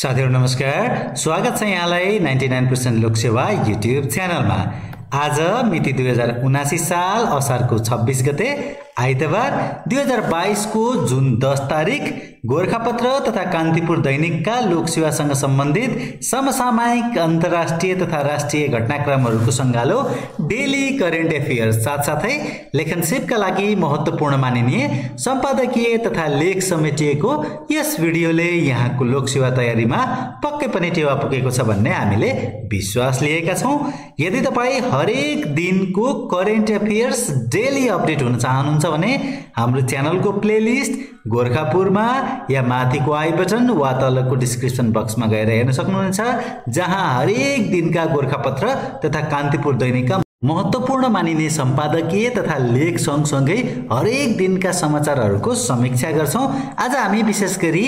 साथीहरु नमस्कार, स्वागत छ यहाँलाई 99% लोकसेवा युट्युब च्यानलमा। आज मिति 2079 साल असारको 26 गते आइतबार 2022 को जुन 10 तारिक गोरखापत्र तथा कान्तिपुर दैनिकका लोकसेवासँग सम्बन्धित समसामयिक अन्तर्राष्ट्रिय तथा राष्ट्रिय घटनाक्रमहरूको सङ्गालो डेली करेन्ट अफेयर्स साथसाथै लेखनसिपका लागि महत्त्वपूर्ण मानिने सम्पादकीय तथा लेख समेटिएको यस भिडियोले यहाँको लोकसेवा तयारीमा पक्कै पनि टेवा पुगेको छ भन्ने हामीले विश्वास लिएका छौं। यदि तपाई हरेक दिनको करेन्ट अफेयर्स डेली अपडेट हुन चाहनुहुन्छ भने हाम्रो च्यानलको प्लेलिस्ट गोरखापुरमा या माथिको आई बटन वा तलको डिस्क्रिप्सन बक्समा गएर हेर्न सक्नुहुन्छ, जहाँ हरेक दिनका गोरखापत्र तथा कान्तिपुर दैनिकका महत्त्वपूर्ण मानिने सम्पादकीय तथा लेख सँगसँगै हरेक दिनका समाचारहरूको समीक्षा गर्छौं। आज हामी विशेष गरी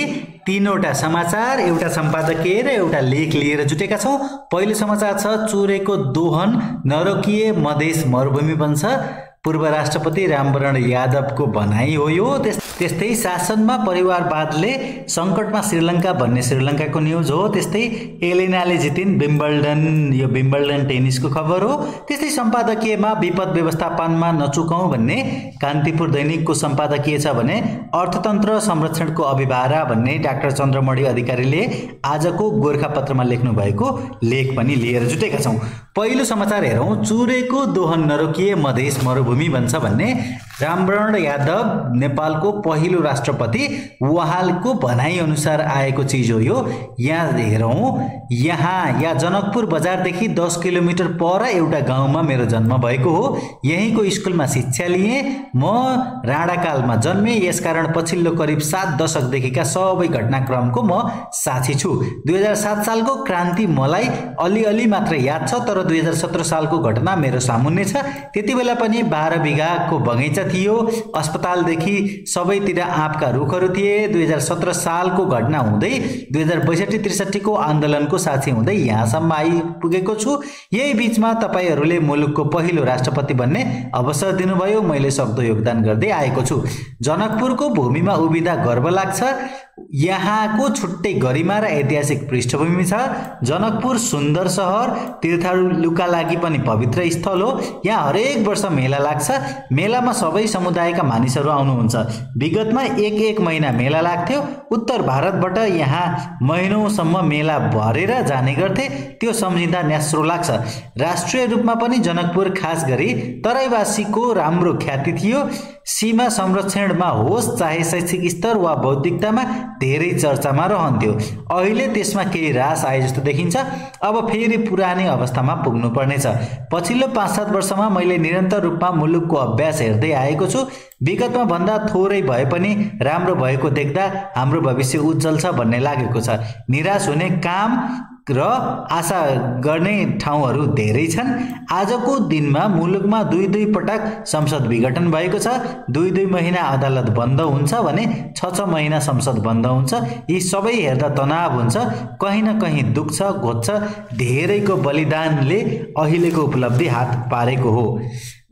तीनवटा समाचार, एउटा सम्पादकीय र एउटा लेख लिएर जुटेका छौं। पहिलो समाचार छ चुरेको दोहन नरोकिए मधेस मरुभूमि बन्छ, पूर्व राष्ट्रपति रामवरण यादवको भनाई हो यो। त्यस्तै शासनमा परिवारवादले संकटमा श्रीलङ्का भन्ने श्रीलङ्काको न्यूज हो। त्यस्तै एलेनाले जितिन् विम्बल्डन, यो विम्बल्डन टेनिसको खबर हो। त्यस्तै सम्पादकीयमा विपद व्यवस्थापनमा नचुकौं भन्ने कान्तिपुर दैनिकको सम्पादकीय छ भने अर्थतन्त्र संरक्षणको अभिभारा भन्ने डाक्टर चन्द्रमणि अधिकारीले आजको गोरखापत्रमा लेख्नु भएको लेख पनि लिएर जुटेका छौं। पहिलो समाचार हेरौं। चुरेको दोहन नरोकिए मधेस मरुभूमि बन्छ भन्ने रामवरण यादव नेपालको पहिलो राष्ट्रपति उहाँको भनाई अनुसार आएको चीज हो यो। यहाँ हेरौं, यहाँ जनकपुर बजारदेखि 10 किलोमिटर पर एउटा गाउँमा मेरो जन्म भएको हो। यहीँको स्कुलमा शिक्षा लिए। म राणाकालमा जन्मे, यसकारण पछिल्लो करिब 7 दशकदेखिका सबै घटनाक्रमको म साक्षी छु। 2007 सालको क्रान्ति मलाई अलिअलि मात्र याद छ, तर 2017 सालको घटना मेरो सामुन्ने छ। त्यति बेला पनि 12 बिघाको बगैँचा थियो, अस्पतालदेखि सबैतिर आँपका रुखहरू थिए। 2017 सालको घटना हुँदै 2062-63 को आन्दोलनको साक्षी हुँदै यहाँसम्म आइपुगेको छु। यही बीचमा तपाईहरूले मुलुकको पहिलो राष्ट्रपति बन्ने अवसर दिनुभयो। मैले सक्दो योगदान गर्दै आएको छु। जनकपुरको भूमिमा उभिँदा गर्व लाग्छ। यहाँको छुट्टै गरिमा र ऐतिहासिक पृष्ठभूमि छ। जनकपुर सुन्दर सहर, तीर्थालुका लागि पनि पवित्र स्थल हो। यहाँ हरेक वर्ष मेला लाग्छ। मेलामा सबै समुदायका मानिसहरू आउनुहुन्छ। विगतमा एक महिना मेला लाग्थ्यो। उत्तर भारतबाट यहाँ महिनौसम्म मेला भरेर जाने गर्थे। त्यो सम्झिँदा न्यास्रो लाग्छ। राष्ट्रिय रूपमा पनि जनकपुर खास गरी तराईवासीको राम्रो ख्याति थियो। सीमा संरक्षणमा होस् चाहे शैक्षिक स्तर वा बौद्धिकतामा धेरै चर्चामा रहन्थ्यो। अहिले त्यसमा केही ह्रास आए जस्तो देखिन्छ। अब फेरि पुरानै अवस्थामा पुग्नु पर्नेछ। पछिल्लो 5-7 वर्षमा मैले निरन्तर रूपमा मुलुकको अभ्यास हेर्दै आएको छु। विगतमा भन्दा थोरै भए पनि राम्रो भएको देख्दा हाम्रो भविष्य उज्जवल छ भन्ने लागेको छ। निराश हुने काम र आशा गर्ने ठाउँहरू धेरै छन्। आजको दिनमा मुलुकमा 2 पटक संसद विघटन भएको छ। 2 महिना अदालत बन्द हुन्छ भने 6 महिना संसद बन्द हुन्छ। यी सबै हेर्दा तनाव हुन्छ, कहीँ न कहीँ दुख्छ, घोच्छ। धेरैको बलिदानले अहिलेको उपलब्धि हात पारेको हो।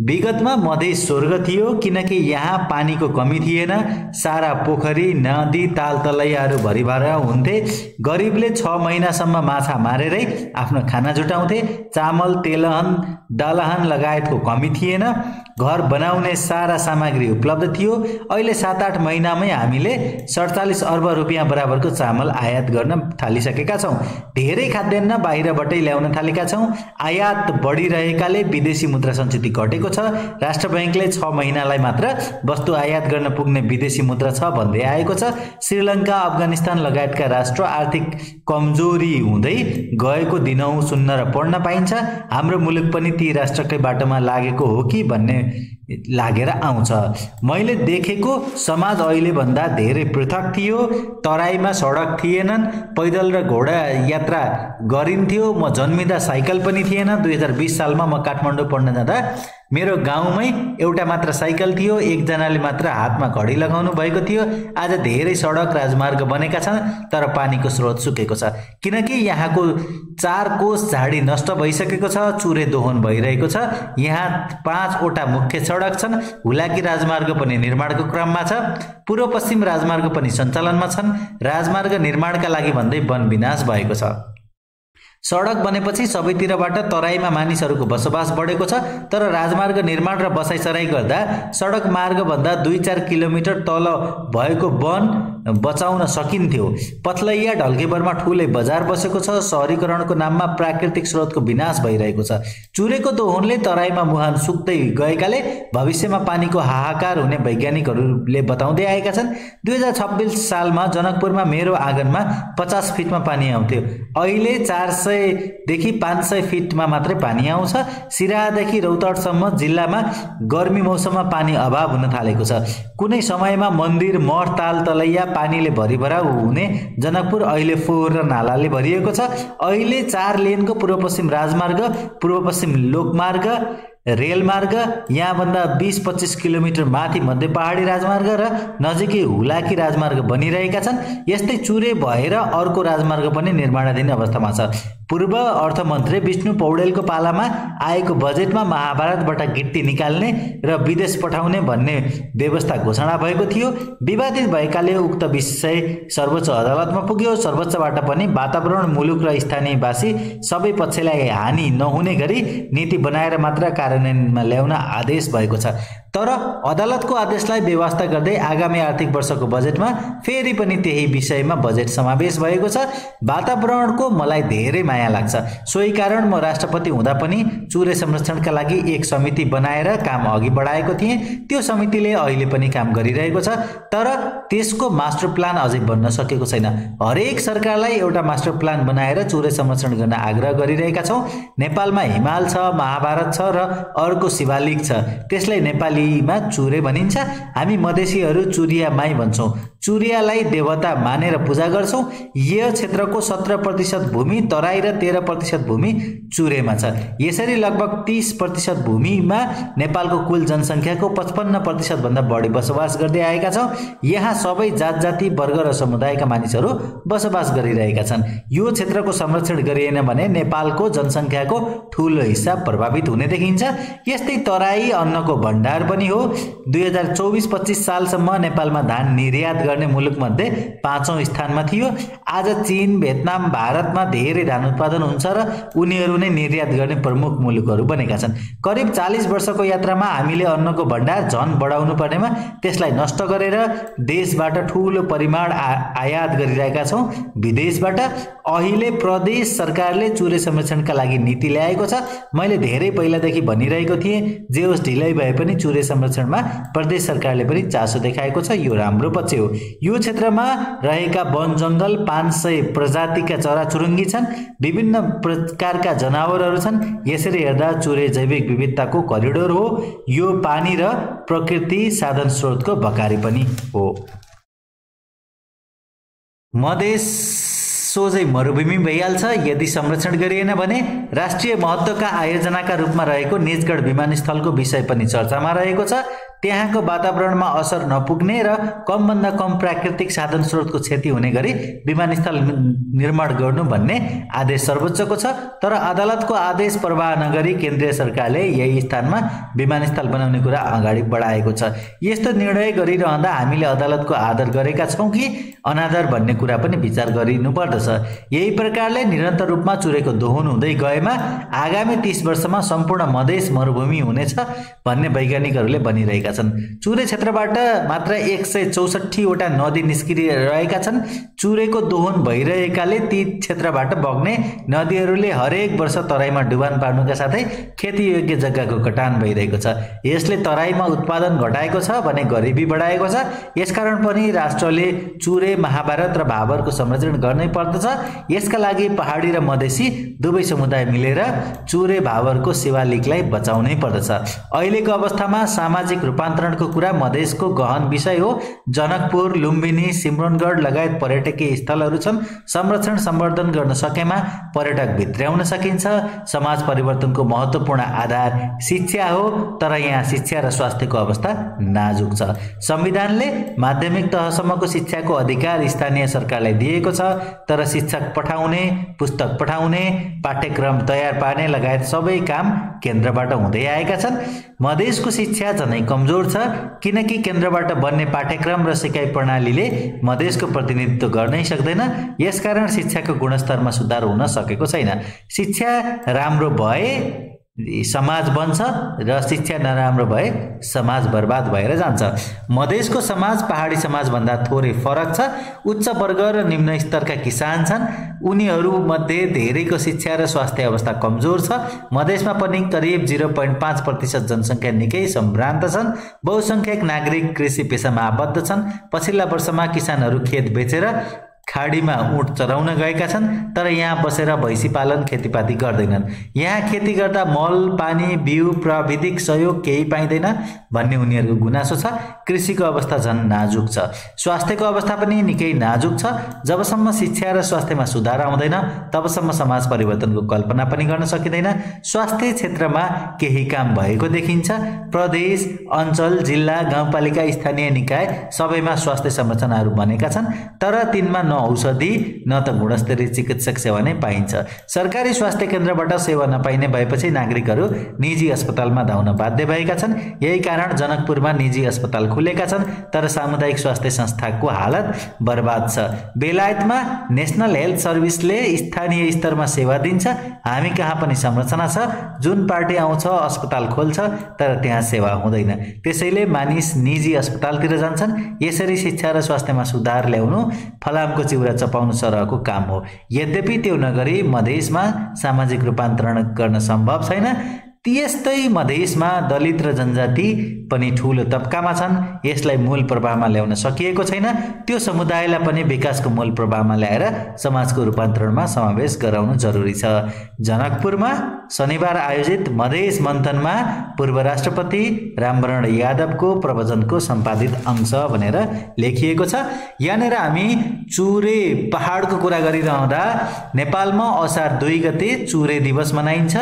विगतमा मधेस स्वर्ग थियो, किनकि यहाँ पानीको कमी थिएन। सारा पोखरी, नदी, तालतलैयाहरू भरिभर हुन्थे। गरिबले 6 महिनासम्म माछा मारेरै आफ्नो खाना जुटाउँथे। चामल, तेलहन, दलहन लगायतको कमी थिएन। घर बनाउने सारा सामग्री उपलब्ध थियो। अहिले 7-8 महिनामै हामीले 47 अर्ब रुपियाँ बराबरको चामल आयात गर्न थालिसकेका छौं। धेरै खाद्यान्न बाहिरबाटै ल्याउन थालेका छौं। आयात बढिरहेकाले विदेशी मुद्रा सञ्चित घटेको छ। राष्ट्र बैंकले 6 महिनालाई मात्र वस्तु आयात गर्न पुग्ने विदेशी मुद्रा छ भन्दै आएको छ। श्रीलङ्का, अफगानिस्तान लगायतका राष्ट्र आर्थिक कमजोरी हुँदै गएको दिनौं सुन्न र पढ्न पाइन्छ। हाम्रो मुलुक पनि ती राष्ट्रकै बाटोमा लागेको हो कि भन्ने लागेर आउँछ। मैले देखेको समाज अहिले भन्दा धेरै पृथक थियो। तराईमा सडक थिएनन्, पैदल र घोडा यात्रा गरिन्थ्यो। म जन्मिँदा साइकल पनि थिएन। 2020 सालमा म काठमाडौँ पढ्न जाँदा मेरो गाउँमै एउटा मात्र साइकल थियो, एकजनाले मात्र हातमा घडी लगाउनु भएको थियो। आज धेरै सडक राजमार्ग बनेका छन्, तर पानीको स्रोत सुकेको छ, किनकि यहाँको 4 कोस झाडी नष्ट भइसकेको छ, चुरे दोहन भइरहेको छ। यहाँ 5 वटा मुख्य सडक छन्, हुलाकी राजमार्ग पनि निर्माणको क्रममा छ, पूर्व पश्चिम राजमार्ग पनि सञ्चालनमा छन्। राजमार्ग निर्माणका लागि भन्दै वन विनाश भएको छ। सडक बनेपछि सबैतिरबाट तराईमा मानिसहरूको बसोबास बढेको छ, तर राजमार्ग निर्माण र बसाइसराई गर्दा सडक मार्गभन्दा 2-4 किलोमिटर तल भएको वन बचाउन सकिन्थ्यो। पथलैया ढल्केबरमा ठूलै बजार बसेको छ। शहरीकरणको नाममा प्राकृतिक स्रोतको विनाश भइरहेको छ। चुरेको दोहनले तराईमा मुहान सुक्दै गएकाले भविष्यमा पानीको हाहाकार हुने वैज्ञानिकहरूले बताउँदै आएका छन्। 2026 सालमा जनकपुरमा मेरो आँगनमा 50 फिटमा पानी आउँथ्यो, अहिले 400 देखि 500 फिटमा मात्रै पानी आउँछ। सिराहादेखि रौतहटसम्म जिल्लामा गर्मी मौसममा पानी अभाव हुन थालेको छ। कुनै समयमा मन्दिर, मठ, ताल, तलैया पानीले भरिभराउ हुने जनकपुर अहिले फोहोर र नालाले भरिएको छ। अहिले 4 लेनको पूर्व पश्चिम राजमार्ग, पूर्व पश्चिम लोकमार्ग, रेलमार्ग, यहाँभन्दा 20-25 किलोमिटर माथि मध्य पहाडी राजमार्ग र नजिकै हुलाकी राजमार्ग बनिरहेका छन्। यस्तै चुरे भएर अर्को राजमार्ग पनि निर्माणाधीन अवस्थामा छ। पूर्व अर्थमन्त्री विष्णु पौडेलको पालामा आएको बजेटमा महाभारतबाट गिट्टी निकाल्ने र विदेश पठाउने भन्ने व्यवस्था घोषणा भएको थियो। विवादित भएकाले उक्त विषय सर्वोच्च अदालतमा पुग्यो। सर्वोच्चबाट पनि वातावरण, मुलुक र स्थानीयवासी सबै पक्षलाई हानि नहुने गरी नीति बनाएर मात्र कार्यान्वयनमा ल्याउन आदेश भएको छ। तर अदालतको आदेशलाई बेवास्ता गर्दै आगामी आर्थिक वर्षको बजेटमा फेरि पनि त्यही विषयमा बजेट समावेश भएको छ। वातावरणको मलाई धेरै माया लाग्छ, सोही कारण म राष्ट्रपति हुँदा पनि चुरे संरक्षणका लागि एक समिति बनाएर काम अघि बढाएको थिएँ। त्यो समितिले अहिले पनि काम गरिरहेको छ, तर त्यसको मास्टर प्लान अझै बन्न सकेको छैन। हरेक सरकारलाई एउटा मास्टर प्लान बनाएर चुरे संरक्षण गर्न आग्रह गरिरहेका छौँ। नेपालमा हिमाल छ, महाभारत छ र अर्को शिवालिक छ, त्यसलाई नेपालीमा चुरे भनिन्छ। हामी मधेसीहरू चुरिया माई भन्छौँ। चुरियालाई देवता मानेर पूजा गर्छौँ। यो क्षेत्रको 17% भूमि तराई र 13% भूमि चुरेमा छ। यसरी लगभग 30% भूमिमा नेपालको कुल जनसङ्ख्याको 55% भन्दा बढी बसोबास गर्दै आएका छौँ। यहाँ सबै जात जाति, वर्ग र समुदायका मानिसहरू बसोबास गरिरहेका छन्। यो क्षेत्रको संरक्षण गरिएन भने नेपालको जनसङ्ख्याको ठूलो हिस्सा प्रभावित हुने देखिन्छ। यस्तै तराई अन्नको भण्डार पनि हो। 2024-25 सालसम्म नेपालमा धान निर्यात गर्ने मुलुकमध्ये 5औं स्थानमा थियो। आज चीन, भियतनाम, भारतमा धेरै धान उत्पादन हुन्छ र उनीहरू नै निर्यात गर्ने प्रमुख मुलुकहरू बनेका छन्। करिब 40 वर्षको यात्रामा हामीले अन्नको भण्डार झन बढाउनु पर्नेमा त्यसलाई नष्ट गरेर देशबाट ठूलो परिमाण आयात गरिरहेका छौँ। विदेशबाट अहिले प्रदेश सरकारले चुरे संरक्षणका लागि नीति ल्याएको छ। मैले धेरै पहिलादेखि भनिरहेको थिएँ, जे होस् ढिलै भए पनि चुरे संरक्षणमा प्रदेश सरकारले पनि चासो देखाएको छ। यो राम्रो पक्ष हो। यो क्षेत्रमा रहेका वन जङ्गल 500 प्रजातिका चराचुरुङ्गी छन्, विभिन्न प्रकारका जनावरहरू छन्। यसरी हेर्दा चुरे जैविक विविधताको करिडोर हो। यो पानी र प्रकृति साधन स्रोतको भकारी पनि हो। मधेस सोझै मरुभूमि भइहाल्छ यदि संरक्षण गरिएन भने। राष्ट्रिय महत्त्वका आयोजनाका रूपमा रहेको निजगढ विमानस्थलको विषय पनि चर्चामा रहेको छ। त्यहाँको वातावरणमा असर नपुग्ने र कमभन्दा कम प्राकृतिक साधन स्रोतको क्षति हुने गरी विमानस्थल निर्माण गर्नु भन्ने आदेश सर्वोच्चको छ। तर अदालतको आदेश प्रवाह नगरी केन्द्रीय सरकारले यही स्थानमा विमानस्थल बनाउने कुरा अगाडि बढाएको छ। यस्तो निर्णय गरिरहँदा हामीले अदालतको आदर गरेका छौँ कि अनादर भन्ने कुरा पनि विचार गरिनुपर्दछ। यही प्रकारले निरन्तर रूपमा चुरेको दोहन हुँदै गएमा आगामी 30 वर्षमा सम्पूर्ण मधेस मरुभूमि हुनेछ भन्ने वैज्ञानिकहरूले भनिरहेका छन्। चुरे क्षेत्रबाट मात्र 164 वटा नदी निस्किरहेका छन्। चुरेको दोहन भइरहेकाले ती क्षेत्रबाट बग्ने नदीहरूले हरेक वर्ष तराईमा डुबान पार्नुका साथै खेतीयोग्य जग्गाको कटान भइरहेको छ। यसले तराईमा उत्पादन घटाएको छ भने गरिबी बढाएको छ। यसकारण पनि राष्ट्रले चुरे, महाभारत र भाबरको संरक्षण गर्नै पर्दछ। यसका लागि पहाडी र मधेसी दुवै समुदाय मिलेर चुरे, भाबरको शिवालिकलाई बचाउनै पर्दछ। अहिलेको अवस्थामा सामाजिक रूपमा रूपान्तरणको कुरा मधेसको गहन विषय हो। जनकपुर, लुम्बिनी, सिमरौनगढ लगायत पर्यटकीय स्थलहरू छन्। संरक्षण सम्वर्धन गर्न सकेमा पर्यटक भित्र्याउन सकिन्छ। समाज परिवर्तनको महत्त्वपूर्ण आधार शिक्षा हो, तर यहाँ शिक्षा र स्वास्थ्यको अवस्था नाजुक छ। संविधानले माध्यमिक तहसम्मको शिक्षाको अधिकार स्थानीय सरकारलाई दिएको छ, तर शिक्षक पठाउने, पुस्तक पठाउने, पाठ्यक्रम तयार पार्ने लगायत सबै काम केन्द्रबाट हुँदै आएका छन्। मधेसको शिक्षा झनै कमजोर छ, किनकि केन्द्रबाट बन्ने पाठ्यक्रम र सिकाइ प्रणालीले मधेसको प्रतिनिधित्व गर्नै सक्दैन। यसकारण शिक्षाको गुणस्तरमा सुधार हुन सकेको छैन। शिक्षा राम्रो भए समाज बन्छ र शिक्षा नराम्रो भए समाज बर्बाद भएर जान्छ। मधेसको समाज पहाडी समाजभन्दा थोरै फरक छ। उच्च वर्ग र निम्न स्तरका किसान छन्। उनीहरूमध्ये धेरैको शिक्षा र स्वास्थ्य अवस्था कमजोर छ। मधेसमा पनि करिब 0.5% जनसङ्ख्या निकै सम्भ्रान्त छन्। बहुसङ्ख्यक नागरिक कृषि पेसामा आबद्ध छन्। पछिल्ला वर्षमा किसानहरू खेत बेचेर खाडीमा ऊँट चराउन गएका छन्, तर यहाँ बसेर भैँसी पालन खेतीपाती गर्दैनन्। यहाँ खेती गर्दा मल, पानी, बिउ, प्राविधिक सहयोग केही पाइँदैन भन्ने उनीहरूको गुनासो छ। कृषिको अवस्था झन् नाजुक छ। स्वास्थ्यको अवस्था पनि निकै नाजुक छ। जबसम्म शिक्षा र स्वास्थ्यमा सुधार आउँदैन तबसम्म समाज परिवर्तनको कल्पना पनि गर्न सकिँदैन। स्वास्थ्य क्षेत्रमा केही काम भएको देखिन्छ। प्रदेश, अञ्चल, जिल्ला, गाउँपालिका, स्थानीय निकाय सबैमा स्वास्थ्य संरचनाहरू बनेका छन्, तर तिनमा न औषधि न त गुणस्तरीय चिकित्सक सेवा नै पाइन्छ। सरकारी स्वास्थ्य केन्द्रबाट सेवा नपाइने भएपछि नागरिकहरू निजी अस्पतालमा धाउन बाध्य भएका छन्। यही कारण जनकपुरमा निजी अस्पताल खुलेका छन्, तर सामुदायिक स्वास्थ्य संस्थाको हालत बर्बाद छ। बेलायतमा नेशनल हेल्थ सर्भिसले स्थानीय स्तरमा सेवा दिन्छ। हामी कहाँ पनि संरचना छ। जुन पार्टी आउँछ अस्पताल खोल्छ, तर त्यहाँ सेवा हुँदैन। त्यसैले मानिस निजी अस्पतालतिर जान्छन्। यसरी शिक्षा र स्वास्थ्यमा सुधार ल्याउनु फलामको चिउरा चपाउनु सरहको काम हो। यद्यपि त्यो नगरी मधेसमा सामाजिक रूपान्तरण गर्न सम्भव छैन। त्यस्तै मधेसमा दलित र जनजाति पनि ठूलो तबकामा छन्। यसलाई मूल प्रवाहमा ल्याउन सकिएको छैन। त्यो समुदायलाई पनि विकासको मूल प्रवाहमा ल्याएर समाजको रूपान्तरणमा समावेश गराउनु जरुरी छ। जनकपुरमा शनिबार आयोजित मधेस मन्थनमा पूर्व राष्ट्रपति रामवरण यादवको प्रवचनको सम्पादित अंश भनेर लेखिएको छ। यहाँनिर हामी चुरे पहाडको कुरा गरिरहँदा नेपालमा असार 2 गते चुरे दिवस मनाइन्छ।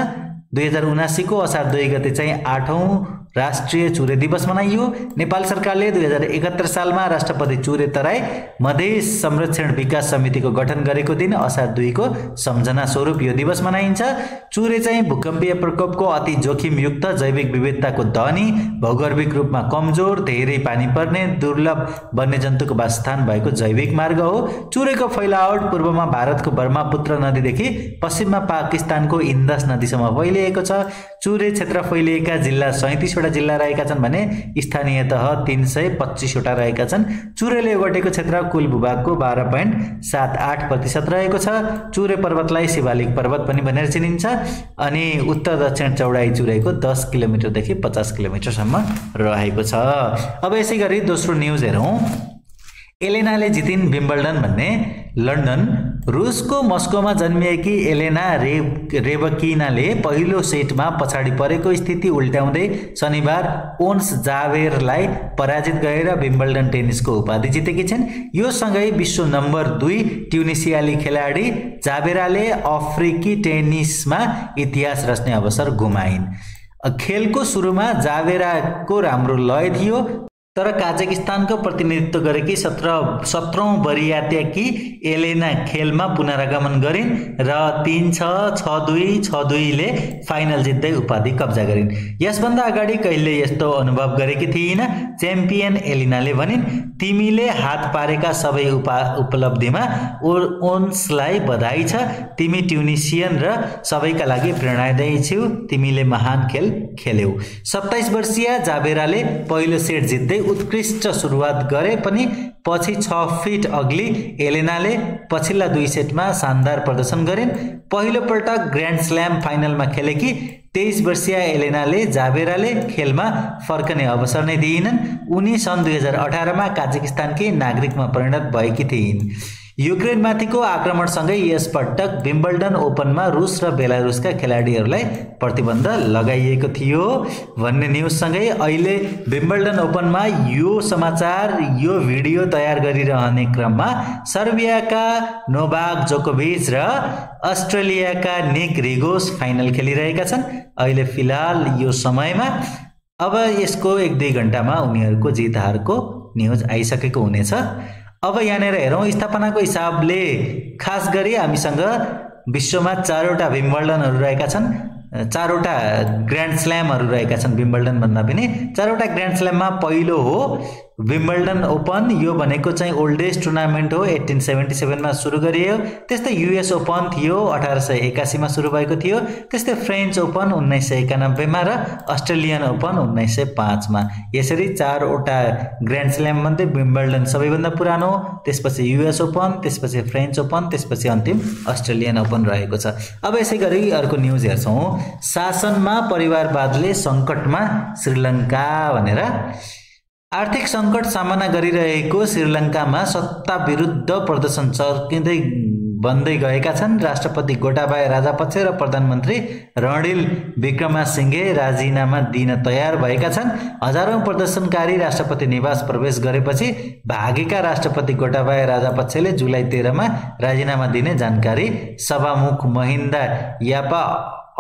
2079 को असार 2 गते चाहिँ 8औं राष्ट्रिय चुरे दिवस मनाइयो। नेपाल सरकारले 2071 सालमा राष्ट्रपति चुरे तराई मधेस संरक्षण विकास समितिको गठन गरेको दिन असार 2 को सम्झना स्वरूप यो दिवस मनाइन्छ। चुरे चाहिँ भूकम्पीय प्रकोपको अति जोखिमयुक्त, जैविक विविधताको धनी, भौगोलिक रूपमा कमजोर, धेरै पानी पर्ने, दुर्लभ वन्यजन्तुको वासस्थान भएको जैविक मार्ग हो। चुरेको फैलावट पूर्वमा भारतको ब्रह्मपुत्र नदीदेखि पश्चिममा पाकिस्तानको इन्दस नदीसम्म फैलिएको छ। चुरे क्षेत्र फैलिएका जिल्ला 37 वटा जिल्ला रहेका छन् भने स्थानीय तह 325 वटा रहेका छन्। चुरेले ओगटेको क्षेत्र कुल भूभागको 12.78% रहेको छ। चुरे पर्वतलाई शिवालिक पर्वत पनि भनेर चिनिन्छ अनि उत्तर दक्षिण चौडाइ चुरेको 10 किलोमिटरदेखि 50 किलोमिटरसम्म रहेको छ। अब यसै गरी दोस्रो न्यूज हेरौं। एलेनाले जितिन् विम्बल्डन भन्ने लन्डन। रुसको मस्कोमा जन्मिएकी एलेना रेबकिनाले पहिलो सेटमा पछाडि परेको स्थिति उल्ट्याउँदै शनिबार ओन्स जावेरलाई पराजित गरेर विम्बल्डन टेनिसको उपाधि जितेकी छिन्। यो सँगै विश्व नम्बर 2 ट्युनिसियाली खेलाडी जावेराले अफ्रिकी टेनिसमा इतिहास रच्ने अवसर गुमाइन्। खेलको सुरुमा जावेराको राम्रो लय थियो, तर काजाकिस्तानको प्रतिनिधित्व गरेकी 17औं वरियात्याकी एलेना खेलमा पुनरागमन गरिन् र 3-6, 6-2, 6-2 ले फाइनल जित्दै उपाधि कब्जा गरिन्। यसभन्दा अगाडि कहिले यस्तो अनुभव गरेकी थिइन। च्याम्पियन एलेनाले भनिन्, तिमीले हात पारेका सबै उपलब्धिमा ओन्सलाई बधाई छ। तिमी ट्युनिसियन र सबैका लागि प्रेरणादायी छौ। तिमीले महान खेल खेल्यौ। 27 वर्षीय जावेराले पहिलो सेट जित्दै उत्कृष्ट सुरुवात गरे पनि पछि 6 फिट अग्ली एलेनाले पछिल्ला 2 सेटमा शानदार प्रदर्शन गरिन्। पहिलो पटक ग्र्यान्ड स्ल्याम फाइनलमा खेलेकी 23 वर्षीय एलेनाले जावेराले खेलमा फर्कने अवसर नै दिइनन्। उनी सन् 2018 मा काजाकिस्तानकी नागरिकमा परिणत भएकी थिइन्। युक्रेनमाथिको आक्रमणसँगै यसपटक विम्बल्डन ओपनमा रुस र बेलारुसका खेलाडीहरूलाई प्रतिबन्ध लगाइएको थियो भन्ने न्युजसँगै अहिले विम्बल्डन ओपनमा यो समाचार यो भिडियो तयार गरिरहने क्रममा सर्बियाका नोभाक जोकोभिच र अस्ट्रेलियाका निक रिगोस फाइनल खेलिरहेका छन्। अहिले फिलहाल यो समयमा अब यसको 1-2 घण्टामा उनीहरूको जित हारको न्युज आइसकेको हुनेछ। अब यहाँनिर हेरौँ, स्थापनाको हिसाबले खास गरी हामीसँग विश्वमा 4वटा विम्बल्डनहरू रहेका छन्, 4वटा ग्रान्ड स्ल्यामहरू रहेका छन्। विम्बल्डन भन्दा पनि 4वटा ग्रान्ड स्ल्याममा पहिलो हो विम्बल्डन ओपन। यो भनेको चाहिँ ओल्डेस्ट टुर्नामेन्ट हो, 1877 मा सुरु गरियो। त्यस्तै युएस ओपन थियो, 1881 मा सुरु भएको थियो। त्यस्तै फ्रेन्च ओपन 1991 मा र अस्ट्रेलियन ओपन 1905 मा। यसरी 4वटा ग्रान्ड स्ल्याम मध्ये विम्बल्डन सबैभन्दा पुरानो, त्यसपछि युएस ओपन, त्यसपछि फ्रेन्च ओपन, त्यसपछि अन्तिम अस्ट्रेलियन ओपन रहेको छ। अब यसै गरी अर्को न्युज हेर्छौँ, शासनमा परिवारवादले सङ्कटमा श्रीलङ्का भनेर। आर्थिक सङ्कट सामना गरिरहेको श्रीलङ्कामा सत्ता विरुद्ध प्रदर्शन चर्किँदै बन्दै गएका छन्। राष्ट्रपति गोटाबाया राजापक्ष र प्रधानमन्त्री रणिल विक्रमासिंघे राजीनामा दिन तयार भएका छन्। हजारौं प्रदर्शनकारी राष्ट्रपति निवास प्रवेश गरेपछि भागेका राष्ट्रपति गोटाबाया राजापक्षले जुलाई 13 मा राजीनामा दिने जानकारी सभामुख महिन्दा यापा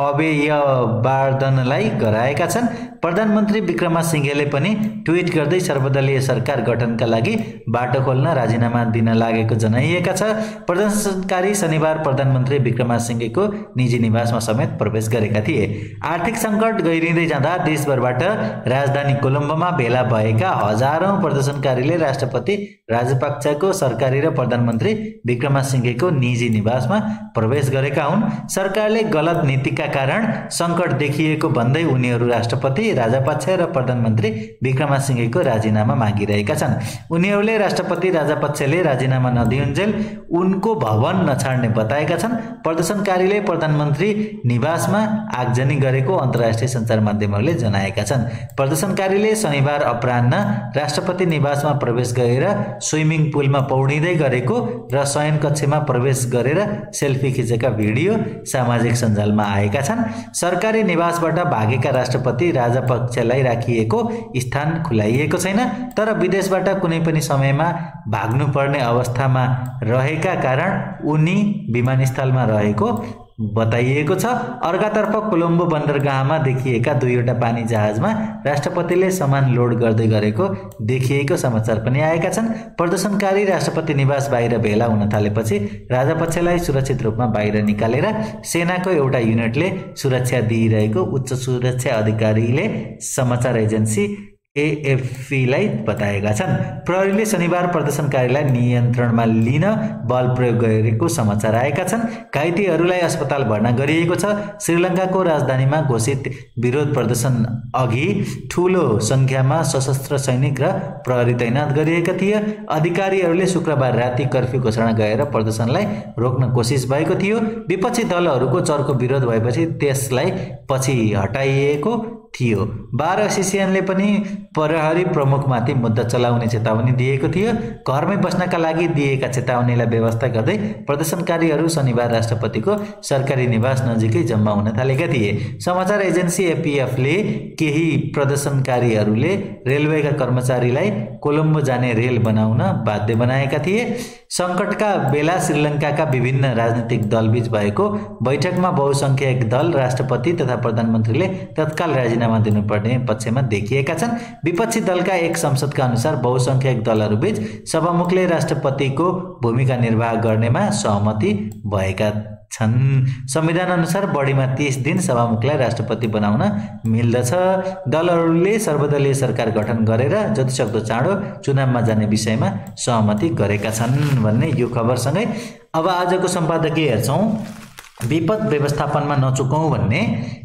अबेयवार्दनलाई गराएका छन्। प्रधानमन्त्री विक्रमासिंघेले पनि ट्विट गर्दै सर्वदलीय सरकार गठनका लागि बाटो खोल्न राजीनामा दिन लागेको जनाइएका छ। प्रदर्शनकारी शनिबार प्रधानमन्त्री विक्रमासिंघेको निजी निवासमा समेत प्रवेश गरेका थिए। आर्थिक सङ्कट गहिरिँदै जाँदा देशभरबाट राजधानी कोलम्बोमा भेला भएका हजारौं प्रदर्शनकारीले राष्ट्रपति राजपक्षको सरकारी र प्रधानमन्त्री विक्रमासिंघेको निजी निवासमा प्रवेश गरेका हुन्। सरकारले गलत नीतिका कारण सङ्कट देखिएको भन्दै उनीहरू राष्ट्रपति राजापक्ष र प्रधानमन्त्री विक्रमासिंघेको राजीनामा मागिरहेका छन्। उनीहरूले राष्ट्रपति राजापक्षले राजीनामा नदिउन्जेल उनको भवन नछाड्ने बताएका छन्। प्रदर्शनकारीले प्रधानमन्त्री निवासमा आगजनी गरेको अन्तर्राष्ट्रिय सञ्चार माध्यमहरूले जनाएका छन्। प्रदर्शनकारीले शनिबार अपराह्न राष्ट्रपति निवासमा प्रवेश गरेर स्विमिङ पुलमा पौडिँदै गरेको र शयन कक्षमा प्रवेश गरेर सेल्फी खिचेका भिडियो सामाजिक सञ्जालमा आएका छन्। सरकारी निवासबाट भागेका राष्ट्रपति राजापक्षलाई राखिएको स्थान खुलाइएको छैन, तर विदेशबाट कुनै पनि समयमा भाग्नुपर्ने अवस्थामा रहेका कारण उनी विमानस्थलमा रहेको बताइएको छ। अर्कातर्फ कोलम्बो बन्दरगाहमा देखिएका 2वटा पानी जहाजमा राष्ट्रपतिले सामान लोड गर्दै गरेको देखिएको समाचार पनि आएका छन्। प्रदर्शनकारी राष्ट्रपति निवास बाहिर भेला हुन थालेपछि राजापक्षलाई सुरक्षित रूपमा बाहिर निकालेर सेनाको एउटा युनिटले सुरक्षा दिइरहेको उच्च सुरक्षा अधिकारीले समाचार एजेन्सी एएफपीलाई बताएका छन्। प्रहरीले शनिबार प्रदर्शनकारीलाई नियन्त्रणमा लिन बल प्रयोग गरेको समाचार आएका छन्। घाइतेहरूलाई अस्पताल भर्ना गरिएको छ। श्रीलङ्काको राजधानीमा घोषित विरोध प्रदर्शन अघि ठूलो संख्यामा सशस्त्र सैनिक र प्रहरी तैनात गरिएका थिए। अधिकारीहरूले शुक्रबार राति कर्फ्यू घोषणा गरेर प्रदर्शनलाई रोक्न कोसिस भएको थियो। विपक्षी दलहरूको चर्को विरोध भएपछि त्यसलाई पछि हटाइएको थियो। बार एसोसिएसनले पनि प्रहरी प्रमुखमाथि मुद्दा चलाउने चेतावनी दिएको थियो। घरमै बस्नका लागि दिएका चेतावनीलाई व्यवस्था गर्दै प्रदर्शनकारीहरू शनिबार राष्ट्रपतिको सरकारी निवास नजिकै जम्मा हुन थालेका थिए। समाचार एजेन्सी एपीएफले केही प्रदर्शनकारीहरूले रेलवेका कर्मचारीलाई कोलम्बो जाने रेल बनाउन बाध्य बनाएका थिए। सङ्कटका बेला श्रीलङ्काका विभिन्न राजनीतिक दलबीच भएको बैठकमा बहुसंख्यक दल राष्ट्रपति तथा प्रधानमन्त्रीले तत्काल राजीनामा दिनुपर्ने पक्षमा देखिएका छन्। विपक्षी दलका एक संसदका अनुसार बहुसंख्यक दलहरूबीच सभामुखले राष्ट्रपतिको भूमिका निर्वाह गर्नेमा सहमति भएका छन्। संविधान अनुसार बढीमा 30 दिन सभामुखलाई राष्ट्रपति बनाउन मिल्दछ। दलहरूले सर्वदलीय सरकार गठन गरेर जतिसक्दो चाँडो चुनावमा जाने विषयमा सहमति गरेका छन् भन्ने यो खबरसँगै अब आजको सम्पादकीय हेर्छौँ। विपद व्यवस्थापनमा नचुकौं भन्ने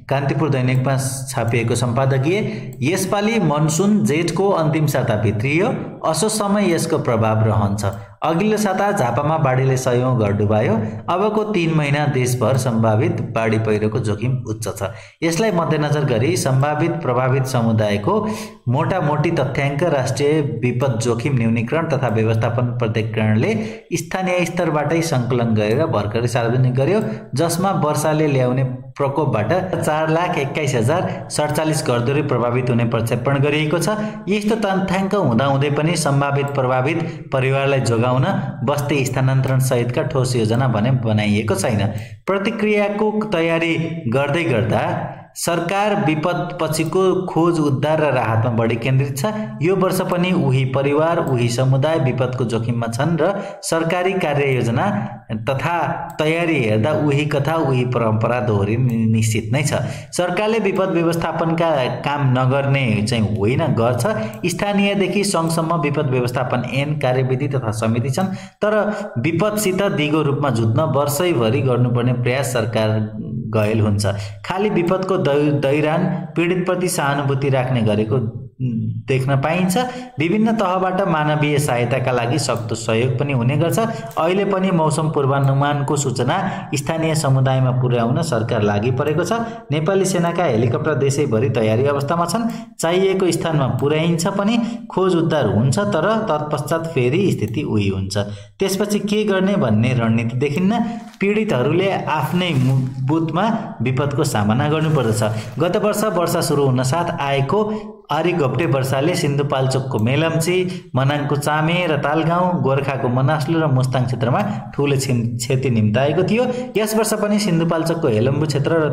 कान्तिपुर दैनिकमा छापिएको सम्पादकीय। यसपालि मनसुन जेठको अन्तिम साता भित्रियो, असोजसम्म यसको प्रभाव रहन्छ। अघिल्लो साता झापामा बाढीले सयौं घर डुबायो। अबको 3 महिना देशभर सम्भावित बाढी पहिरोको जोखिम उच्च छ। यसलाई मध्यनजर गरी सम्भावित प्रभावित समुदायको मोटामोटी तथ्याङ्क राष्ट्रिय विपद जोखिम न्यूनीकरण तथा व्यवस्थापन प्राधिकरणले स्थानीय स्तरबाटै सङ्कलन गरेर भर्खरै सार्वजनिक गर्यो, जसमा वर्षाले ल्याउने प्रकोपबाट 4,21,047 घरधुरी प्रभावित हुने प्रक्षेपण गरिएको छ। यस्तो तथ्याङ्क हुँदाहुँदै पनि सम्भावित प्रभावित परिवारलाई जोगाउन बस्ती स्थानान्तरण सहितका ठोस योजना भने बनाइएको छैन। प्रतिक्रियाको तयारी गर्दै गर्दा सरकार विपद पछिको खोज उद्धार र राहतमा बढी केन्द्रित छ। यो वर्ष पनि उही परिवार उही समुदाय विपदको जोखिममा छन् र सरकारी कार्ययोजना तथा तयारी हेर्दा उही कथा उही परम्परा दोहोरी निश्चित नै छ। सरकारले विपद व्यवस्थापनका काम नगर्ने चाहिँ होइन, गर्छ। स्थानीयदेखि सङ्घसम्म विपद व्यवस्थापन ऐन कार्यविधि तथा समिति छन्, तर विपदसित दिगो रूपमा जुझ्न वर्षैभरि गर्नुपर्ने प्रयास सरकार गएल हुन्छ। खाली विपदको दैरान पीडितप्रति सहानुभूति राख्ने गरेको देख्न पाइन्छ। विभिन्न तहबाट मानवीय सहायताका लागि सक्दो सहयोग पनि हुने गर्छ। अहिले पनि मौसम पूर्वानुमानको सूचना स्थानीय समुदायमा पुर्याउन सरकार लागि परेको छ। नेपाली सेनाका हेलिकप्टर देशैभरि तयारी अवस्थामा छन्। चाहिएको स्थानमा पुर्याइन्छ पनि, खोज उद्धार हुन्छ, तर तत्पश्चात फेरि स्थिति उही हुन्छ। त्यसपछि के गर्ने भन्ने रणनीति देखिन्न। पीडितहरूले आफ्नै बुथमा विपदको सामना गर्नुपर्दछ। गत वर्ष वर्षा सुरु हुन साथ आएको आरिघोप्टे वर्षाले सिन्धुपाल्चोकको मेलम्ची, मनाङको चामे र तालगाउँ, गोर्खाको मनास्लु र मुस्ताङ क्षेत्रमा ठूलो क्षति निम्ताएको थियो। यस वर्ष पनि सिन्धुपाल्चोकको हेलम्बु क्षेत्र र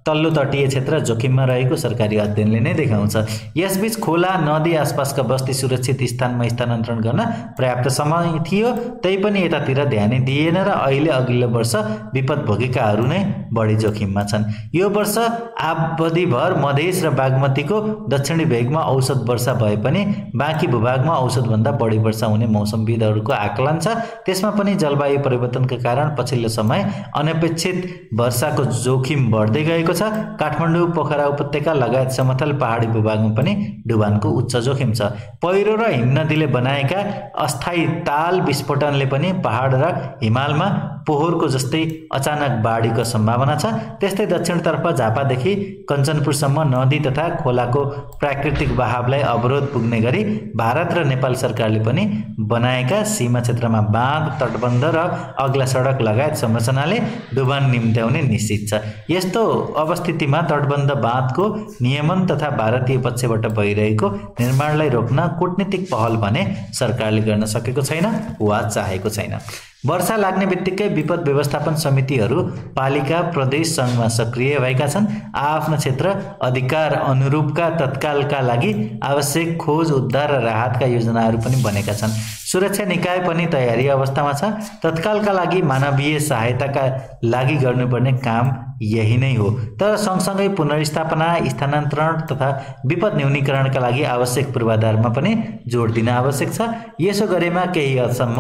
तल्लो तटीय क्षेत्र जोखिममा रहेको सरकारी अध्ययनले नै देखाउँछ। यसबीच खोला नदी आसपासका बस्ती सुरक्षित स्थानमा स्थानान्तरण गर्न पर्याप्त समय थियो, तैपनि यतातिर ध्यानै दिएन र अहिले अघिल्लो वर्ष विपद भोगेकाहरू नै बढी जोखिममा छन्। यो वर्ष अवधिभर मधेस र बागमतीको दक्षिणी भेगमा औसत वर्षा भए पनि बाँकी भूभागमा औसतभन्दा बढी वर्षा हुने मौसमविदहरूको आकलन छ। त्यसमा पनि जलवायु परिवर्तनका कारण पछिल्लो समय अनपेक्षित वर्षाको जोखिम बढ्दै गएको छ। काठमाडौँ, पोखरा उपत्यका लगायत समतल पहाडी भूभागमा पनि डुबानको उच्च जोखिम छ। पहिरो र हिमनदीले बनाएका अस्थायी ताल विस्फोटनले पनि पहाड र हिमालमा पोहोरको जस्तै अचानक बाढीको सम्भावना छ। त्यस्तै दक्षिणतर्फ झापादेखि कञ्चनपुरसम्म नदी तथा खोलाको प्राकृतिक बहावलाई अवरोध पुग्ने गरी भारत र नेपाल सरकारले पनि बनाएका सीमा क्षेत्रमा बाँध, तटबन्ध र अग्ला सडक लगायत संरचनाले डुबान निम्त्याउने निश्चित छ। यस्तो अवस्थितिमा तटबन्ध बाँधको नियमन तथा भारतीय पक्षबाट भइरहेको निर्माणलाई रोक्न कूटनीतिक पहल भने सरकारले गर्न सकेको छैन वा चाहेको छैन। वर्षा लाग्ने बित्तिकै विपद व्यवस्थापन समितिहरू पालिका, प्रदेश, सङ्घमा सक्रिय भएका छन्। आफ्नो क्षेत्र अधिकार अनुरूपका तत्कालका लागि आवश्यक खोज उद्धार र राहतका योजनाहरू पनि बनेका छन्। सुरक्षा निकाय पनि तयारी अवस्थामा छ। तत्कालका लागि मानवीय सहायताका लागि गर्नुपर्ने काम यही नै हो, तर सँगसँगै पुनर्स्थापना, स्थानान्तरण तथा विपद न्यूनीकरणका लागि आवश्यक पूर्वाधारमा पनि जोड दिन आवश्यक छ। यसो गरेमा केही हदसम्म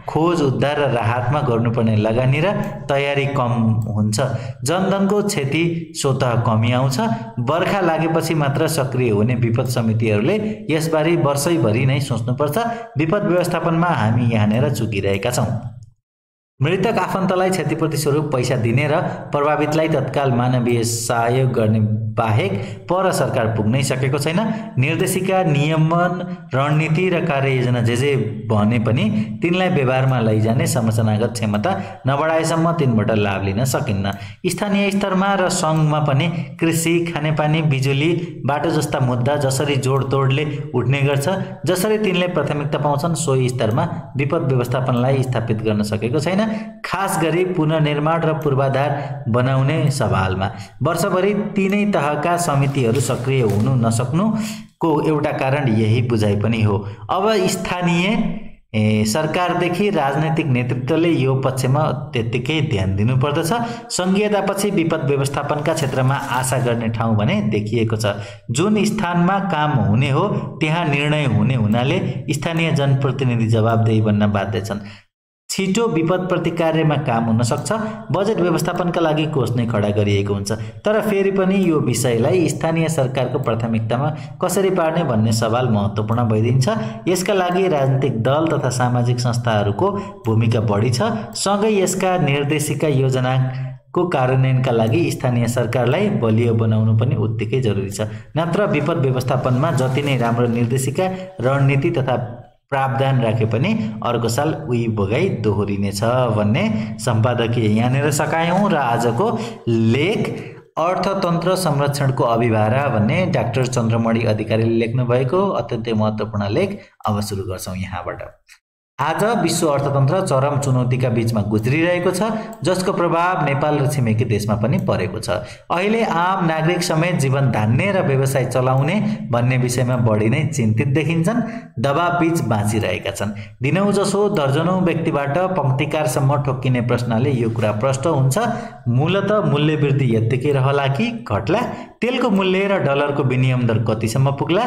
खोज उद्धार र राहतमा गर्नुपर्ने लगानी र तयारी कम हुन्छ। जनधनको क्षति स्वतः कमी आउँछ। बर्खा लागेपछि मात्र सक्रिय हुने विपद समितिहरूले यसबारे वर्षैभरि नै सोच्नुपर्छ। विपद व्यवस्थापनमा हामी यहाँनिर चुकिरहेका छौँ। मृतक आफन्तलाई क्षतिपूर्ति स्वरूप पैसा दिने र प्रभावितलाई तत्काल मानवीय सहयोग गर्ने बाहेक पर सरकार पुग्नै सकेको छैन। निर्देशिका, नियमन, रणनीति र कार्ययोजना जे भने पनि तिनलाई व्यवहारमा लैजाने संरचनागत क्षमता नबढाएसम्म तिनबाट लाभ लिन सकिन्न। स्थानीय स्तरमा र सङ्घमा पनि कृषि, खानेपानी, बिजुली, बाटो जस्ता मुद्दा जसरी जोडतोडले उठ्ने गर्छ, जसरी तिनले प्राथमिकता पाउँछन्, सोही स्तरमा विपद व्यवस्थापनलाई स्थापित गर्न सकेको छैन। खास गरी पुनर्निर्माण र पूर्वाधार बनाउने सवालमा वर्षभरि तीनै तहका समितिहरू सक्रिय हुनु नसक्नुको एउटा कारण यही बुझाइ पनि हो। अब स्थानीय सरकारदेखि राजनैतिक नेतृत्वले यो पक्षमा त्यत्तिकै ध्यान दिनुपर्दछ। सङ्घीयतापछि विपद व्यवस्थापनका क्षेत्रमा आशा गर्ने ठाउँ भने देखिएको छ। जुन स्थानमा काम हुने हो त्यहाँ निर्णय हुने हुनाले स्थानीय जनप्रतिनिधि जवाबदेही बन्न बाध्य छन्। छिटो विपद प्रतिकार्यमा काम हुन सक्छ। बजेट व्यवस्थापनका लागि कोष नै खडा गरिएको हुन्छ। तर फेरि पनि यो विषयलाई स्थानीय सरकारको प्राथमिकतामा कसरी पार्ने भन्ने सवाल महत्त्वपूर्ण भइदिन्छ। यसका लागि राजनीतिक दल तथा सामाजिक संस्थाहरूको भूमिका बढी छ। सँगै यसका निर्देशिका योजनाको कार्यान्वयनका लागि स्थानीय सरकारलाई बलियो बनाउनु पनि उत्तिकै जरुरी छ। नत्र विपद व्यवस्थापनमा जति नै राम्रो निर्देशिका, रणनीति तथा प्रावधान राखे पनि अर्को साल उही भोगाई दोहोरिनेछ भन्ने सम्पादकीय यहाँनिर सकायौँ। र आजको लेख अर्थतन्त्र संरक्षणको अभिभारा भन्ने डाक्टर चन्द्रमणि अधिकारीले लेख्नु भएको अत्यन्तै महत्त्वपूर्ण लेख अब सुरु गर्छौँ यहाँबाट। आज विश्व अर्थतन्त्र चरम चुनौतीका बीचमा गुज्रिरहेको छ, जसको प्रभाव नेपाल र छिमेकी देशमा पनि परेको छ। अहिले आम नागरिक समेत जीवन धान्ने र व्यवसाय चलाउने भन्ने विषयमा बढी नै चिन्तित देखिन्छन्, दबाव बीच बाँचिरहेका छन्। दिनौँ जसो दर्जनौं व्यक्तिबाट पङ्क्तिकारसम्म ठोक्किने प्रश्नले यो कुरा प्रष्ट हुन्छ। मूलतः मूल्य वृद्धि यत्तिकै रहला कि घट्ला? तेलको मूल्य र डलरको विनिमय दर कतिसम्म पुग्ला?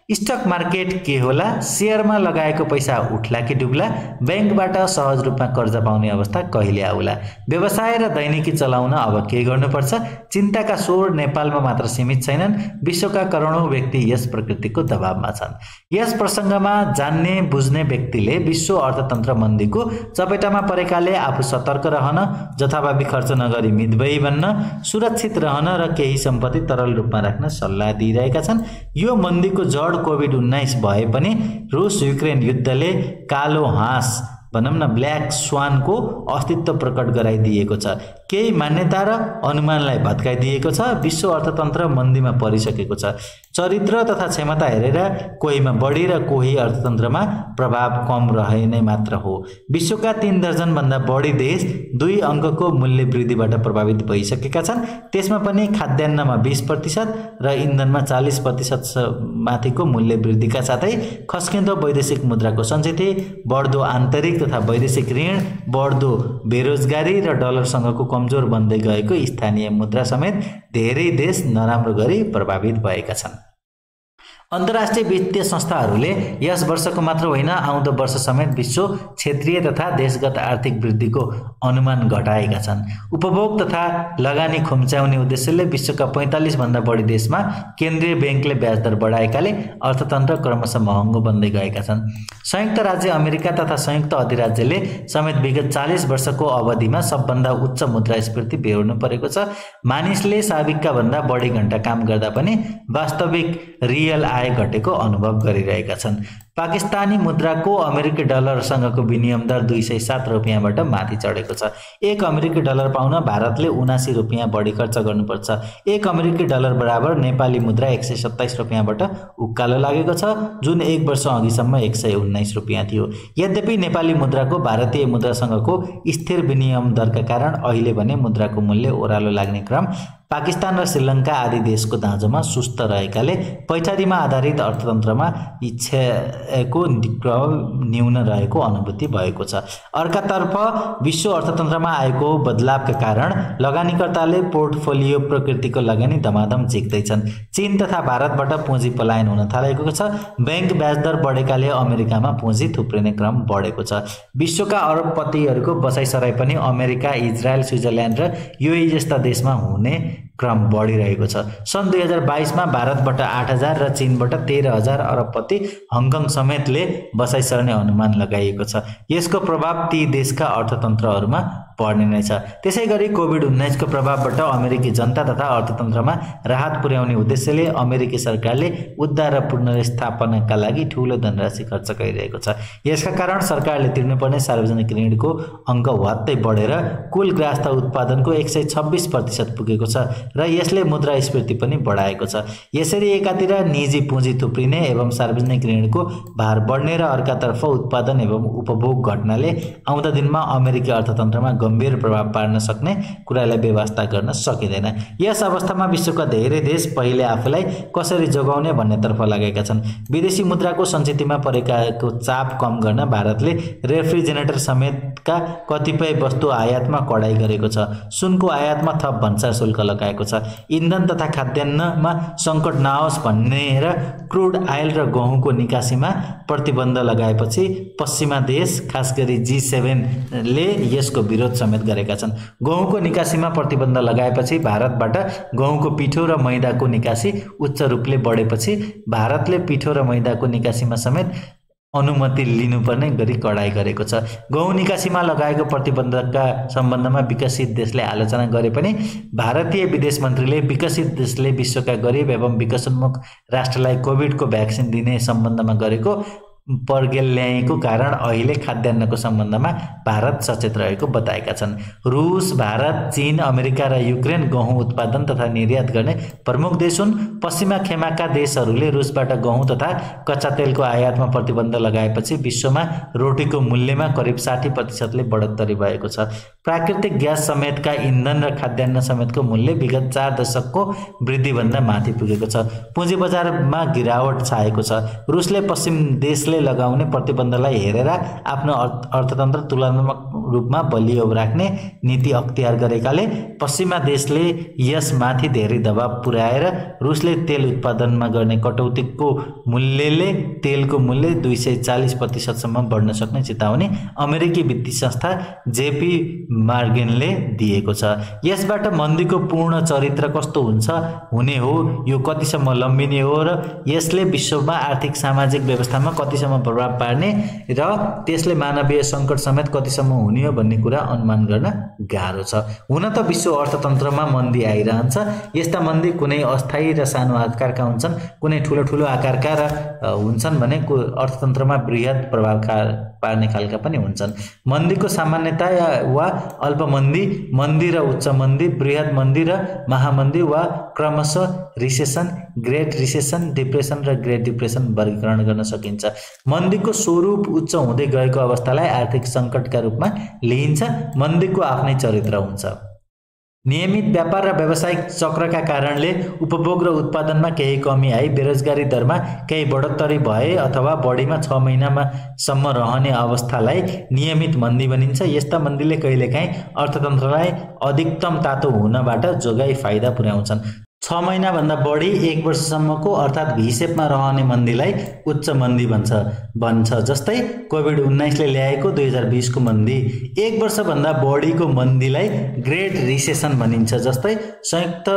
स्टक मार्केट के होला? शेयरमा लगाएको पैसा उठ्ला कि डुब्ला? बैंकबाट सहज रूपमा कर्जा पाउने अवस्था कहिले आउला? व्यवसाय र दैनिकी चलाउन अब के गर्नुपर्छ? चिन्ताका स्वर नेपालमा मात्र सीमित छैनन्, विश्वका करोडौं व्यक्ति यस प्रकृतिको दबावमा छन्। यस प्रसङ्गमा जान्ने बुझ्ने व्यक्तिले विश्व अर्थतन्त्र मन्दीको चपेटामा परेकाले आफू सतर्क रहन, जथाभावी खर्च नगरी मितव्ययी बन्न, सुरक्षित रहन र केही सम्पत्ति तरल रूपमा राख्न सल्लाह दिइरहेका छन्। यो मन्दीको जड कोभिड-19 भए पनि रुस युक्रेन युद्धले कालो हाँस भनौँ न ब्ल्याक स्वानको अस्तित्व प्रकट गराइदिएको छ। केही मान्यता र अनुमानलाई भत्काइदिएको छ। विश्व अर्थतन्त्र मन्दीमा परिसकेको छ। चरित्र तथा क्षमता हेरेर कोहीमा बढी र कोही अर्थतन्त्रमा प्रभाव कम रहे नै मात्र हो। विश्वका 3 दर्जनभन्दा बढी देश 2 अङ्कको मूल्य वृद्धिबाट प्रभावित भइसकेका छन्। त्यसमा पनि खाद्यान्नमा 20% र इन्धनमा 40% माथिको मूल्य वृद्धिका साथै खस्किँदो वैदेशिक मुद्राको सञ्चित, बढ्दो आन्तरिक तथा वैदेशिक ऋण, बढ्दो बेरोजगारी र डलरसँगको कमजोर बन्दै गएको स्थानीय मुद्रा समेत धेरै देश नराम्रो गरी प्रभावित भएका छन्। अन्तर्राष्ट्रिय वित्तीय संस्थाहरूले यस वर्षको मात्र होइन आउँदो वर्ष समेत विश्व क्षेत्रीय तथा देशगत आर्थिक वृद्धिको अनुमान घटाएका छन्। उपभोग तथा लगानी खुम्च्याउने उद्देश्यले विश्वका 45 भन्दा बढी देशमा केन्द्रीय बैंकले ब्याज दर बढाएकाले अर्थतन्त्र क्रमशः महँगो बन्दै गएका छन्। संयुक्त राज्य अमेरिका तथा संयुक्त अधिराज्यले समेत विगत 40 वर्षको अवधिमा सबभन्दा उच्च मुद्रास्फीति बेहोर्नु परेको छ। मानिसले साविकका भन्दा बढी घण्टा काम गर्दा पनि वास्तविक रियल आय घटेको अनुभव गरिरहेका छन्। पाकिस्तानी मुद्राको अमेरिकी डलरसँगको विनिमय दर 207 रुपियाँबाट माथि चढेको छ। 1 अमेरिकी डलर पाउन भारतले 79 रुपियाँ बढी खर्च गर्नुपर्छ। 1 अमेरिकी डलर बराबर नेपाली मुद्रा 127 रुपियाँबाट उकालो लागेको छ, जुन 1 वर्ष अघिसम्म 119 रुपियाँ थियो। यद्यपि नेपाली मुद्राको भारतीय मुद्रासँगको स्थिर विनिमय दरका कारण अहिले भने मुद्राको मूल्य ओह्रालो लाग्ने क्रम पाकिस्तान र श्रीलङ्का आदि देशको दाँजोमा सुस्त रहेकाले पैठारीमा आधारित अर्थतन्त्रमा इच्छाको न्यून रहेको अनुभूति भएको छ। अर्कातर्फ विश्व अर्थतन्त्रमा आएको बदलावका कारण लगानीकर्ताले पोर्टफोलियो प्रकृतिको लगानी धमाधम झिक्दैछन्। चीन तथा भारतबाट पुँजी पलायन हुन थालेको छ। बैंक ब्याज दर बढेकाले अमेरिकामा पुँजी थुप्रिने क्रम बढेको छ। विश्वका अरबपतिहरूको बसाइसराई पनि अमेरिका, इजरायल, स्विजरल्यान्ड र युएई जस्ता देशमा हुने क्रम बढिरहेको छ। सन् 2022 मा भारतबाट 8000 र चीनबाट 13000 अरबपति हङकङ समेतले बसाइ सर्ने अनुमान लगाइएको छ। यसको प्रभाव ती देशका अर्थतन्त्रहरूमा पर्ने नै छ। त्यसैगरी कोभिड-19 को प्रभावबाट अमेरिकी जनता तथा अर्थतन्त्रमा राहत पुर्याउने उद्देश्यले अमेरिकी सरकारले उद्धार र पुनर्स्थापनाका लागि ठूलो धनराशि खर्च गरिरहेको छ। यसका कारण सरकारले तिर्नुपर्ने सार्वजनिक ऋणको अङ्क वात्तै बढेर कुल ग्राहस्थ उत्पादनको 126% पुगेको छ र यसले मुद्रास्फीति पनि बढाएको छ। यसरी एकातिर निजी पुँजी थुप्रिने एवं सार्वजनिक ऋणको भार बढ्ने र अर्कातर्फ उत्पादन एवं उपभोग घट्नाले आउँदा दिनमा अमेरिकी अर्थतन्त्रमा गम्भीर प्रभाव पार्न सक्ने कुरालाई व्यवस्था गर्न सकिँदैन। यस अवस्थामा विश्वका धेरै देश पहिले आफूलाई कसरी जोगाउने भन्नेतर्फ लागेका छन्। विदेशी मुद्राको सञ्चितमा परेको चाप कम गर्न भारतले रेफ्रिजरेटर समेतका कतिपय वस्तु आयातमा कडाई गरेको छ। सुनको आयातमा थप भन्सार शुल्क लगाएको छ। इन्धन तथा खाद्यान्नमा सङ्कट नआओस् भन्ने र क्रुड आयल र गहुँको निकासीमा प्रतिबन्ध लगाएपछि पश्चिमा देश खास गरी G7 ले यसको विरोध समेत गरेका छन्। गहुँको निकासीमा प्रतिबन्ध लगाएपछि भारतबाट गहुँको पिठो र मैदाको निकासी उच्च रूपले बढेपछि भारतले पिठो र मैदाको निकासीमा समेत अनुमति लिनुपर्ने गरी कडाई गरेको छ। गहुँ निकासीमा लगाएको प्रतिबन्धका सम्बन्धमा विकसित देशले आलोचना गरे पनि भारतीय विदेश मन्त्रीले विकसित देशले विश्वका गरिब एवं विकसनोन्मुख राष्ट्रलाई कोभिडको भ्याक्सिन दिने सम्बन्धमा गरेको पर्गेल्याएको कारण अहिले खाद्यान्नको सम्बन्धमा भारत सचेत रहेको बताएका छन्। रुस, भारत, चीन, अमेरिका र युक्रेन गहुँ उत्पादन तथा निर्यात गर्ने प्रमुख देश हुन्। पश्चिमा खेमाका देशहरूले रुसबाट गहुँ तथा कच्चा तेलको आयातमा प्रतिबन्ध लगाएपछि विश्वमा रोटीको मूल्यमा करिब 60% बढोत्तरी भएको छ। प्राकृतिक ग्यास समेतका इन्धन र खाद्यान्न समेतको मूल्य विगत 4 दशकको वृद्धिभन्दा माथि पुगेको छ। पुँजी बजारमा गिरावट छाएको छ। रुसले पश्चिम देशले लगाउने प्रतिबन्धलाई हेरेर आफ्नो अर्थतन्त्र तुलनात्मक रूपमा बलियो राख्ने नीति अख्तियार गरेकाले पश्चिमा देशले यसमाथि धेरै दबाव पुर्याएर रुसले तेल उत्पादनमा गर्ने कटौतीको मूल्यले तेलको मूल्य 240% सम्म बढ्न सक्ने चेतावनी अमेरिकी वित्तीय संस्था जेपी मार्गेनले दिएको छ। यसबाट मन्दीको पूर्ण चरित्र कस्तो हुने हो, यो कतिसम्म लम्बिने हो र यसले विश्वमा आर्थिक सामाजिक व्यवस्थामा कतिसम्म प्रभाव पार्ने र त्यसले मानवीय सङ्कट समेत कतिसम्म हुने हो भन्ने कुरा अनुमान गर्न गाह्रो छ। हुन त विश्व अर्थतन्त्रमा मन्दी आइरहन्छ। यस्ता मन्दी कुनै अस्थायी र सानो आकारका हुन्छन्, कुनै ठुलो आकारका र हुन्छन् भने अर्थतन्त्रमा बृहत प्रभाव पार्ने खालका पनि हुन्छन्। मन्दीको सामान्यता वा अल्प मन्दी, मन्दी र उच्च मन्दी, बृहत मन्दी र महामन्दी वा क्रमशः रिसेसन, ग्रेट रिसेसन, डिप्रेसन र ग्रेट डिप्रेसन वर्गीकरण गर्न सकिन्छ। मन्दीको स्वरूप उच्च हुँदै गएको अवस्थालाई आर्थिक सङ्कटका रूपमा लिइन्छ। मन्दीको आफ्नै चरित्र हुन्छ। नियमित व्यापार र व्यावसायिक चक्रका कारणले उपभोग र उत्पादनमा केही कमी आई बेरोजगारी दरमा केही बढोत्तरी भए अथवा बढीमा 6 महिनासम्म रहने अवस्थालाई नियमित मन्दी भनिन्छ। यस्ता मन्दीले कहिलेकाहीँ अर्थतन्त्रलाई अधिकतम तातो हुनबाट जोगाई फाइदा पुर्याउँछन्। 6 महिनाभन्दा बढी 1 वर्षसम्मको अर्थात् भिसेपमा रहने मन्दीलाई उच्च मन्दी भन्छ। जस्तै कोभिड-19 ले ल्याएको 2020 को मन्दी। 1 वर्षभन्दा बढीको मन्दीलाई ग्रेट रिसेसन भनिन्छ। जस्तै संयुक्त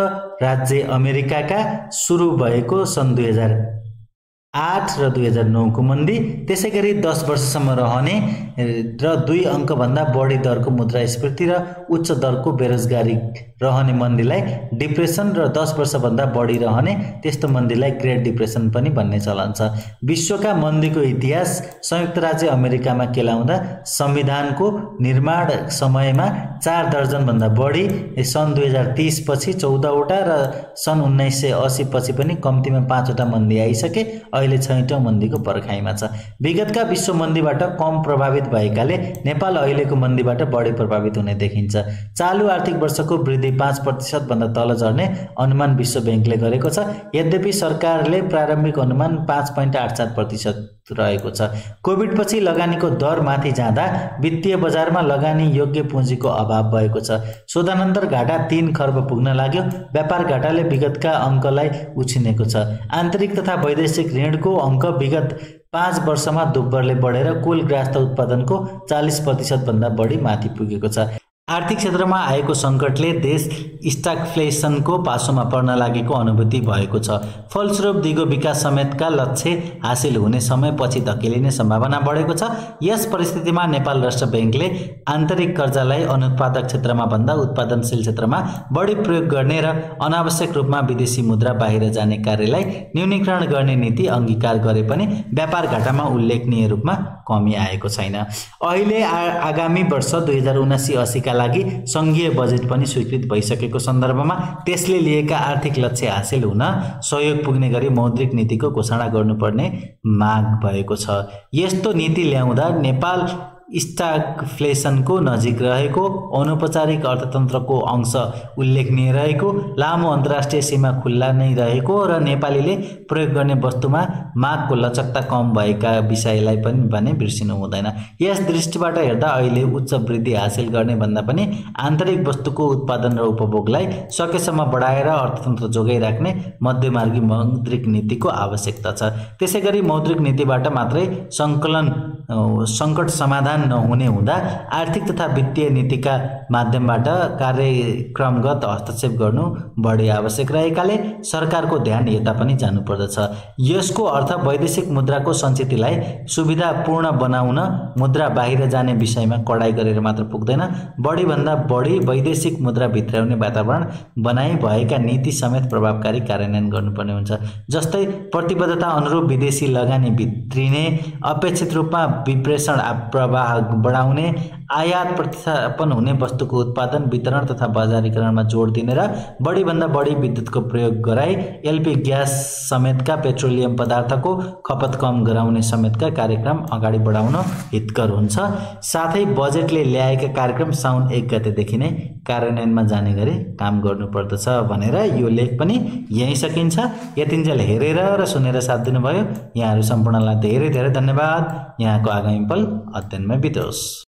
राज्य अमेरिकाका सुरु भएको सन् 2008 र 2009 को मन्दी। त्यसैगरी 10 वर्षसम्म रहने र 2 अङ्कभन्दा बढी दरको मुद्रास्फीति र उच्च दरको बेरोजगारी रहने मन्दीलाई डिप्रेसन र 10 वर्षभन्दा बढी रहने त्यस्तो मन्दीलाई ग्रेट डिप्रेसन पनि भन्ने चलन छ। विश्वका मन्दीको इतिहास संयुक्त राज्य अमेरिकामा केलाउँदा संविधानको निर्माण समयमा 4 दर्जनभन्दा बढी, सन् 2030 पछि 14 वटा र सन् 1980 पछि पनि कम्तीमा 5 वटा मन्दी आइसके। अहिले 6औं मन्दीको पर्खाइमा छ। विगतका विश्व मन्दीबाट कम प्रभावित भएकाले नेपाल अहिलेको मन्दीबाट बढी प्रभावित हुने देखिन्छ। चालु आर्थिक वर्षको वृद्धि 5% भन्दा तल झर्ने अनुमान विश्व बैंकले गरेको छ। यद्यपि सरकारले प्रारम्भिक अनुमान 5.87% रहेको छ। कोभिडपछि लगानीको दर माथि जाँदा वित्तीय बजारमा लगानी योग्य पुँजीको अभाव भएको छ। शोधानन्तर घाटा 3 खर्ब पुग्न लाग्यो। व्यापार घाटाले विगतका अङ्कलाई उछिनेको छ। आन्तरिक तथा वैदेशिक ऋणको अङ्क विगत 5 वर्षमा दोब्बरले बढेर कुल गृहस्थ उत्पादनको 40% भन्दा बढी माथि पुगेको छ। आर्थिक क्षेत्रमा आएको सङ्कटले देश स्टागफ्लेसनको पासोमा पर्न लागेको अनुभूति भएको छ। फलस्वरूप दिगो विकास समेतका लक्ष्य हासिल हुने समय पछि धकेलिने सम्भावना बढेको छ। यस परिस्थितिमा नेपाल राष्ट्र बैंकले आन्तरिक कर्जालाई अनुत्पादक क्षेत्रमा भन्दा उत्पादनशील क्षेत्रमा बढी प्रयोग गर्ने र अनावश्यक रूपमा विदेशी मुद्रा बाहिर जाने कार्यलाई न्यूनीकरण गर्ने नीति अंगीकार गरे पनि व्यापार घाटामा उल्लेखनीय रूपमा कमी आएको छैन। अहिले आगामी वर्ष 2079-80 का लागि संघीय बजेट पनि स्वीकृत भइसकेको सन्दर्भमा त्यसले लिएका आर्थिक लक्ष्य हासिल हुन सहयोग पुग्ने गरी मौद्रिक नीतिको घोषणा गर्नुपर्ने माग भएको छ। यस्तो नीति ल्याउँदा नेपाल स्टागफ्लेसनको नजिक रहेको, अनौपचारिक अर्थतन्त्रको अंश उल्लेखनीय रहेको, लामो अन्तर्राष्ट्रिय सीमा खुल्ला नै रहेको र नेपालीले प्रयोग गर्ने वस्तुमा मागको लचकता कम भएका विषयलाई पनि भने बिर्सिनु हुँदैन। यस दृष्टिबाट हेर्दा अहिले उच्च वृद्धि हासिल गर्ने भन्दा पनि आन्तरिक वस्तुको उत्पादन र उपभोगलाई सकेसम्म बढाएर अर्थतन्त्र जोगाइराख्ने मध्यमार्गी मौद्रिक नीतिको आवश्यकता छ। त्यसैगरी मौद्रिक नीतिबाट मात्रै सङ्कट समाधान नहुने हुँदा आर्थिक तथा वित्तीय नीतिका माध्यमबाट कार्यक्रमगत हस्तक्षेप गर्नु बढी आवश्यक रहेकाले सरकारको ध्यान यता पनि जानुपर्दछ। यसको अर्थ वैदेशिक मुद्राको सञ्चितलाई सुविधापूर्ण बनाउन मुद्रा बाहिर जाने विषयमा कडाई गरेर मात्र पुग्दैन, बढीभन्दा बढी वैदेशिक मुद्रा भित्राउने वातावरण बनाई भएका नीति समेत प्रभावकारी कार्यान्वयन गर्नुपर्ने हुन्छ। जस्तै प्रतिबद्धता अनुरूप विदेशी लगानी भित्रिने, अपेक्षित रूपमा विप्रेषण प्रवाह बढाउने, आयात प्रतिस्थापन हुने वस्तुको उत्पादन, वितरण तथा बजारीकरणमा जोड दिने र बढीभन्दा बढी विद्युतको प्रयोग गराई एलपी ग्यास समेतका पेट्रोलियम पदार्थको खपत कम गराउने समेतका कार्यक्रम अगाडि बढाउन हितकर हुन्छ। साथै बजेटले ल्याएका कार्यक्रम साउन 1 गतेदेखि नै कार्यान्वयनमा जाने गरी काम गर्नुपर्दछ भनेर यो लेख पनि यही सकिन्छ। यतिन्जेल हेरेर र सुनेर साथ दिनुभयो यहाँहरू सम्पूर्णलाई धेरै धेरै धन्यवाद। यहाँको आगामी पल अध्ययनमै बितोस्।